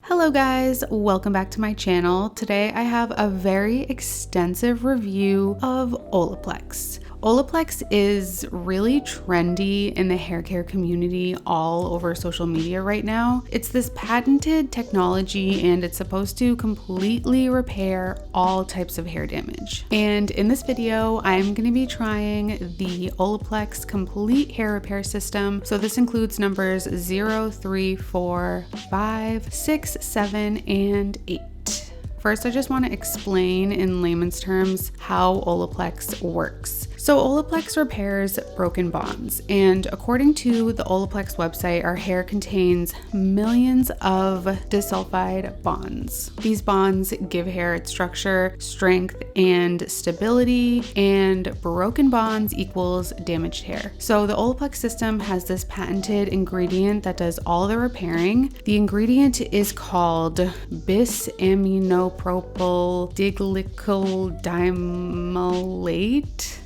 Hello guys, welcome back to my channel. Today I have a very extensive review of Olaplex. Olaplex is really trendy in the hair care community all over social media right now. It's this patented technology and it's supposed to completely repair all types of hair damage. And in this video, I'm going to be trying the Olaplex Complete Hair Repair System. So this includes numbers 0, 3, 4, 5, 6, 7, and 8. First, I just want to explain in layman's terms how Olaplex works. So Olaplex repairs broken bonds, and according to the Olaplex website, our hair contains millions of disulfide bonds. These bonds give hair its structure, strength, and stability, and broken bonds equals damaged hair. So the Olaplex system has this patented ingredient that does all the repairing. The ingredient is called bis-aminopropyl diglycol-dimolate.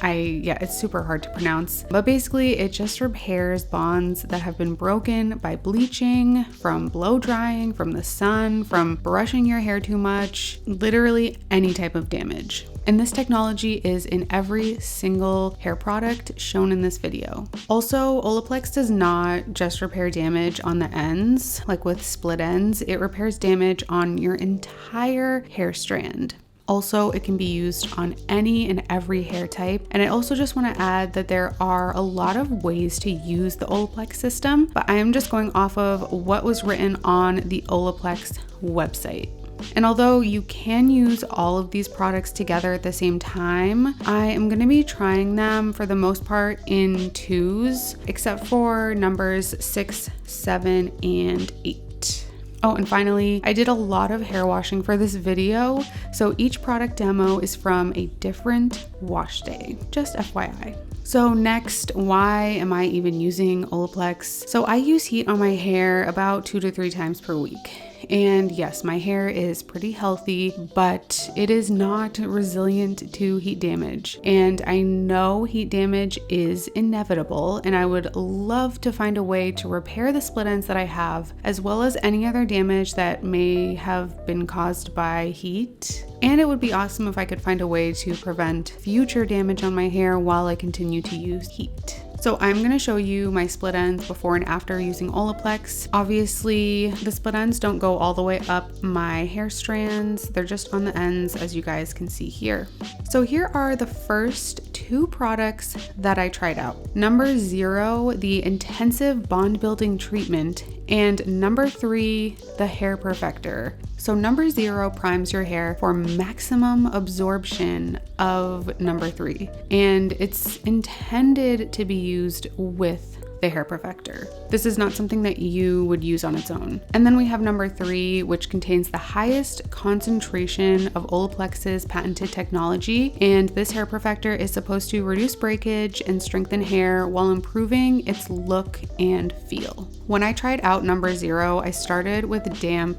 It's super hard to pronounce, but basically it just repairs bonds that have been broken by bleaching, from blow drying, from the sun, from brushing your hair too much, literally any type of damage. And this technology is in every single hair product shown in this video. Also, Olaplex does not just repair damage on the ends, like with split ends, it repairs damage on your entire hair strand. Also, it can be used on any and every hair type. And I also just want to add that there are a lot of ways to use the Olaplex system, but I am just going off of what was written on the Olaplex website. And although you can use all of these products together at the same time, I am going to be trying them for the most part in twos, except for numbers 6, 7, and 8. Oh, and finally, I did a lot of hair washing for this video, so each product demo is from a different wash day, just FYI. So next, why am I even using Olaplex? So I use heat on my hair about 2 to 3 times per week. And yes, my hair is pretty healthy, but it is not resilient to heat damage. And I know heat damage is inevitable, and I would love to find a way to repair the split ends that I have, as well as any other damage that may have been caused by heat. And it would be awesome if I could find a way to prevent future damage on my hair while I continue to use heat. So I'm going to show you my split ends before and after using Olaplex. Obviously, the split ends don't go all the way up my hair strands. They're just on the ends, as you guys can see here. So here are the first 2 products that I tried out. Number 0, the Intensive Bond Building Treatment, and number 3, the Hair Perfector. So number 0 primes your hair for maximum absorption of number 3, and it's intended to be used with the hair perfector. This is not something that you would use on its own. And then we have number 3, which contains the highest concentration of Olaplex's patented technology, and this hair perfector is supposed to reduce breakage and strengthen hair while improving its look and feel. When I tried out number 0, I started with damp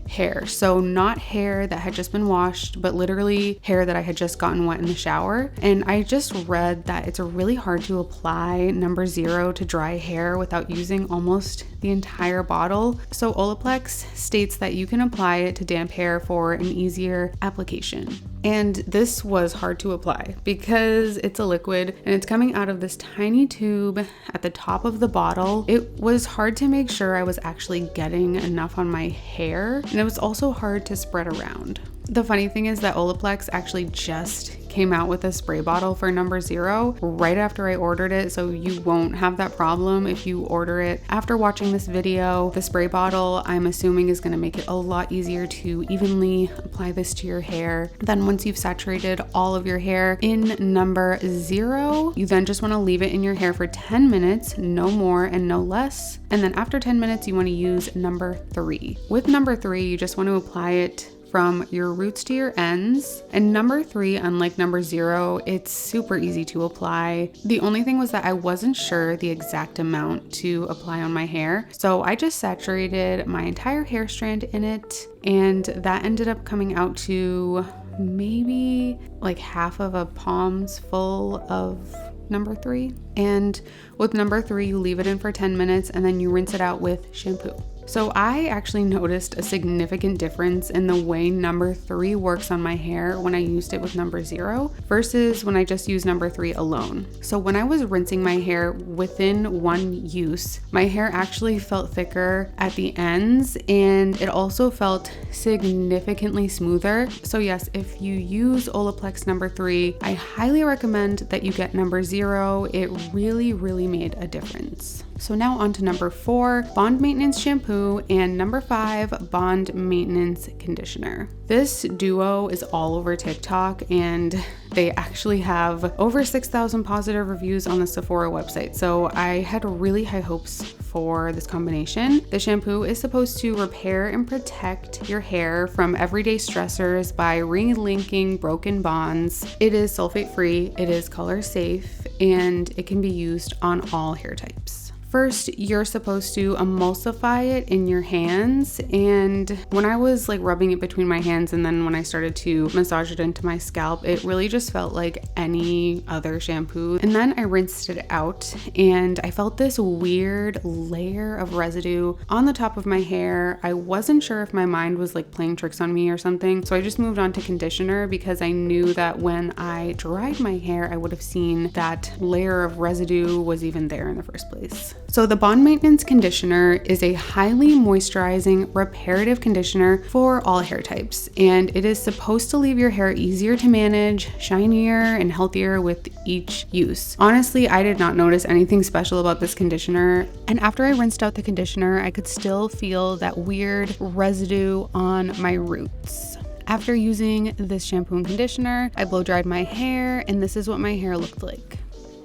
hair. So not hair that had just been washed, but literally hair that I had just gotten wet in the shower. And I just read that it's really hard to apply number 0 to dry hair without using almost the entire bottle. So Olaplex states that you can apply it to damp hair for an easier application. And this was hard to apply because it's a liquid and it's coming out of this tiny tube at the top of the bottle. It was hard to make sure I was actually getting enough on my hair, and it was also hard to spread around. The funny thing is that Olaplex actually just came out with a spray bottle for number 0 right after I ordered it, so you won't have that problem if you order it after watching this video. The spray bottle, I'm assuming, is going to make it a lot easier to evenly apply this to your hair. Then once you've saturated all of your hair in number 0, you then just want to leave it in your hair for 10 minutes, no more and no less. And then after 10 minutes, you want to use number 3. With number 3, you just want to apply it from your roots to your ends. And number 3, unlike number 0, it's super easy to apply. The only thing was that I wasn't sure the exact amount to apply on my hair, so I just saturated my entire hair strand in it, and that ended up coming out to maybe like half of a palm's full of number 3. And with number 3, you leave it in for 10 minutes and then you rinse it out with shampoo. So I actually noticed a significant difference in the way number 3 works on my hair when I used it with number 0 versus when I just used number 3 alone. So when I was rinsing my hair within one use, my hair actually felt thicker at the ends, and it also felt significantly smoother. So yes, if you use Olaplex number 3, I highly recommend that you get number 0. It really made a difference. So now on to number 4, Bond Maintenance Shampoo, and number 5, Bond Maintenance Conditioner. This duo is all over TikTok, and they actually have over 6,000 positive reviews on the Sephora website. So I had really high hopes for this combination. The shampoo is supposed to repair and protect your hair from everyday stressors by relinking broken bonds. It is sulfate free, it is color safe, and it can be used on all hair types. First, you're supposed to emulsify it in your hands, and when I was like rubbing it between my hands and then when I started to massage it into my scalp, it really just felt like any other shampoo. And then I rinsed it out and I felt this weird layer of residue on the top of my hair. I wasn't sure if my mind was like playing tricks on me or something, so I just moved on to conditioner because I knew that when I dried my hair, I would have seen that layer of residue was even there in the first place. So the Bond Maintenance Conditioner is a highly moisturizing, reparative conditioner for all hair types, and it is supposed to leave your hair easier to manage, shinier, and healthier with each use. Honestly, I did not notice anything special about this conditioner, and after I rinsed out the conditioner, I could still feel that weird residue on my roots. After using this shampoo and conditioner, I blow dried my hair, and this is what my hair looked like.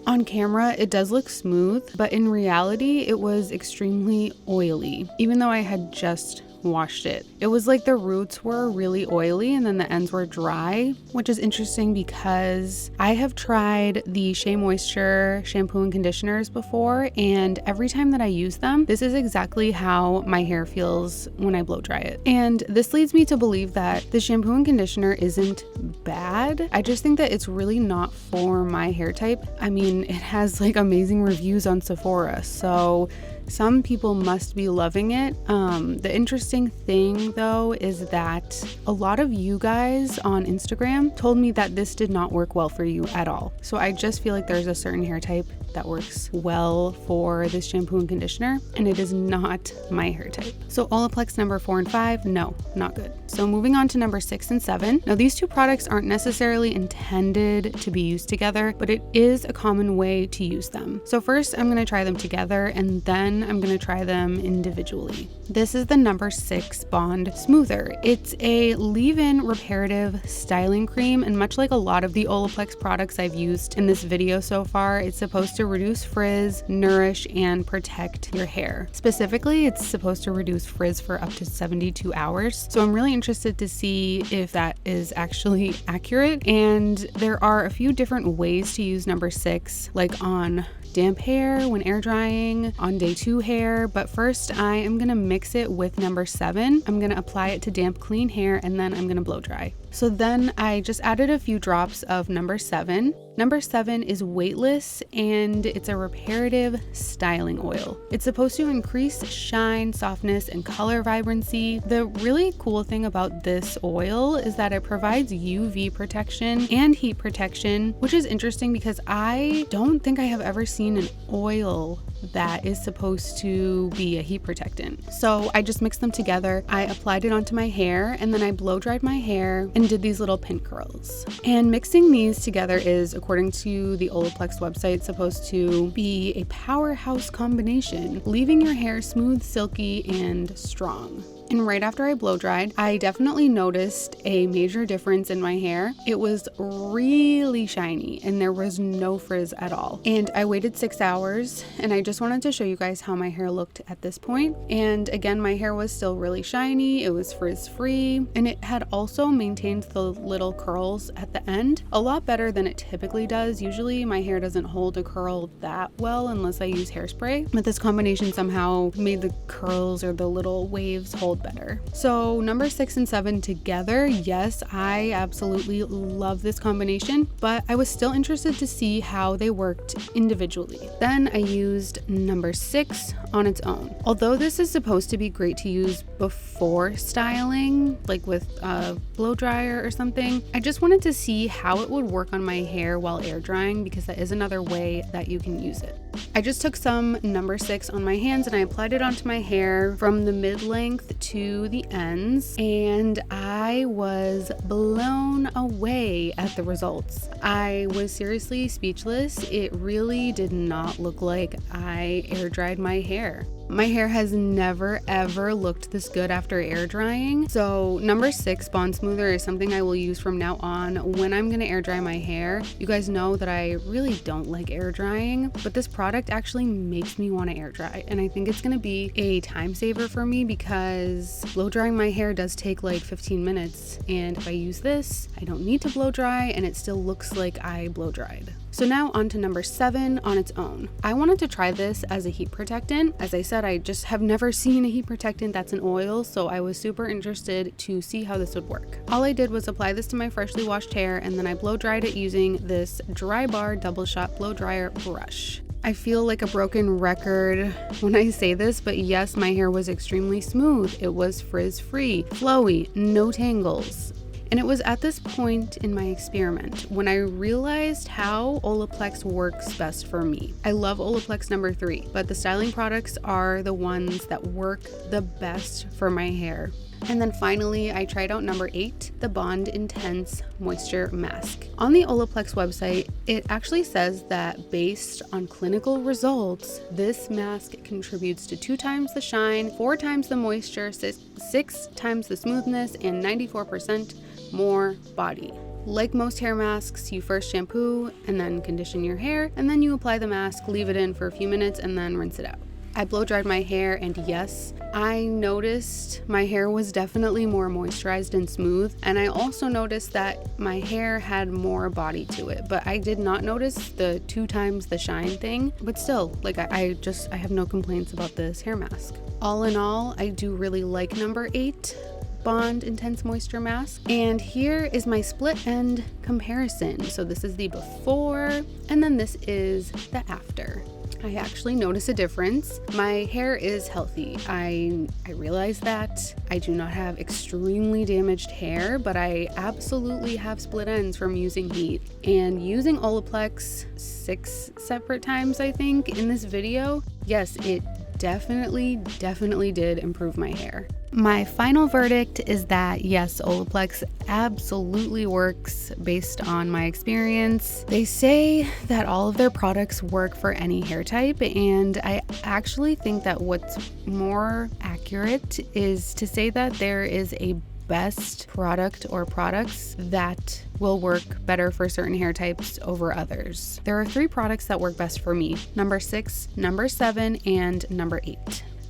On camera, it does look smooth, but in reality, it was extremely oily, even though I had just washed it. It was like the roots were really oily and then the ends were dry, which is interesting because I have tried the Shea Moisture shampoo and conditioners before, and every time that I use them, this is exactly how my hair feels when I blow dry it. And this leads me to believe that the shampoo and conditioner isn't bad. I just think that it's really not for my hair type. I mean, it has like amazing reviews on Sephora, so some people must be loving it. The interesting thing though is that a lot of you guys on Instagram told me that this did not work well for you at all. So I just feel like there's a certain hair type that works well for this shampoo and conditioner, and it is not my hair type. So Olaplex number 4 and 5, no, not good. So moving on to number 6 and 7. Now these two products aren't necessarily intended to be used together, but it is a common way to use them. So first I'm gonna try them together, and then I'm gonna try them individually. This is the number 6 Bond Smoother. It's a leave-in reparative styling cream, and much like a lot of the Olaplex products I've used in this video so far, it's supposed to reduce frizz, nourish, and protect your hair. Specifically, it's supposed to reduce frizz for up to 72 hours. So I'm really interested to see if that is actually accurate. And there are a few different ways to use number 6, like on damp hair, when air drying, on day 2 hair. But first I am gonna mix it with number 7. I'm gonna apply it to damp, clean hair, and then I'm gonna blow dry. So then I just added a few drops of number 7. Number 7 is weightless, and it's a reparative styling oil. It's supposed to increase shine, softness, and color vibrancy. The really cool thing about this oil is that it provides UV protection and heat protection, which is interesting because I don't think I have ever seen an oil that is supposed to be a heat protectant. So I just mixed them together. I applied it onto my hair, and then I blow dried my hair and did these little pin curls. And mixing these together is, according to the Olaplex website, supposed to be a powerhouse combination, leaving your hair smooth, silky, and strong. And right after I blow dried, I definitely noticed a major difference in my hair. It was really shiny and there was no frizz at all. And I waited 6 hours, and I just wanted to show you guys how my hair looked at this point. And again, my hair was still really shiny, it was frizz free, and it had also maintained the little curls at the end a lot better than it typically does. Usually my hair doesn't hold a curl that well unless I use hairspray, but this combination somehow made the curls or the little waves hold better. So number 6 and 7 together, yes, I absolutely love this combination, but I was still interested to see how they worked individually. Then I used number 6 on its own. Although this is supposed to be great to use before styling, like with a blow dryer or something, I just wanted to see how it would work on my hair while air drying, because that is another way that you can use it. I just took some number 6 on my hands and I applied it onto my hair from the mid-length to the ends, and I was blown away at the results. I was seriously speechless. It really did not look like I air dried my hair. My hair has never ever looked this good after air drying. So number 6 Bond Smoother is something I will use from now on when I'm gonna air dry my hair. You guys know that I really don't like air drying, but this product actually makes me want to air dry, and I think it's gonna be a time saver for me because blow drying my hair does take like 15 minutes, and if I use this, I don't need to blow dry and it still looks like I blow dried. So now on to number 7 on its own. I wanted to try this as a heat protectant. As I said, I just have never seen a heat protectant that's an oil, so I was super interested to see how this would work. All I did was apply this to my freshly washed hair, and then I blow dried it using this Dry Bar double shot blow dryer brush. I feel like a broken record when I say this, but yes, my hair was extremely smooth. It was frizz-free, flowy, no tangles. And it was at this point in my experiment when I realized how Olaplex works best for me. I love Olaplex number 3, but the styling products are the ones that work the best for my hair. And then finally, I tried out number 8, the Bond Intense Moisture Mask. On the Olaplex website, it actually says that based on clinical results, this mask contributes to 2 times the shine, 4 times the moisture, 6 times the smoothness, and 94% more body. Like most hair masks, you first shampoo and then condition your hair, and then you apply the mask, leave it in for a few minutes, and then rinse it out. I blow dried my hair, and yes, I noticed my hair was definitely more moisturized and smooth, and I also noticed that my hair had more body to it, but I did not notice the 2 times the shine thing. But still, like I have no complaints about this hair mask. All in all, I do really like number 8. Bond Intense Moisture Mask. And here is my split end comparison. So this is the before, and then this is the after. I actually notice a difference. My hair is healthy. I realize that. I do not have extremely damaged hair, but I absolutely have split ends from using heat. And using Olaplex 6 separate times, I think, in this video, yes, it definitely did improve my hair. My final verdict is that yes, Olaplex absolutely works based on my experience. They say that all of their products work for any hair type, and I actually think that what's more accurate is to say that there is a best product or products that will work better for certain hair types over others. There are 3 products that work best for me: number 6, number 7, and number 8.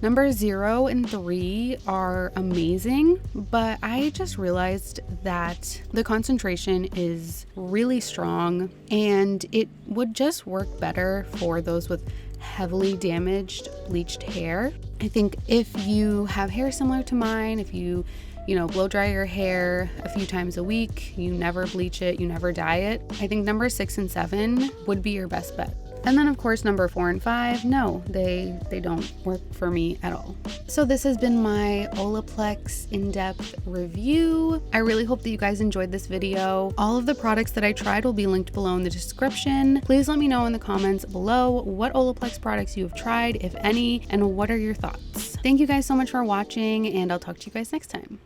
Number 0 and 3 are amazing, but I just realized that the concentration is really strong and it would just work better for those with heavily damaged, bleached hair. I think if you have hair similar to mine, if you blow dry your hair a few times a week, you never bleach it, you never dye it, I think number 6 and 7 would be your best bet. And then of course number 4 and 5, no, they don't work for me at all. So this has been my Olaplex in-depth review. I really hope that you guys enjoyed this video. All of the products that I tried will be linked below in the description. Please let me know in the comments below what Olaplex products you have tried, if any, and what are your thoughts. Thank you guys so much for watching, and I'll talk to you guys next time.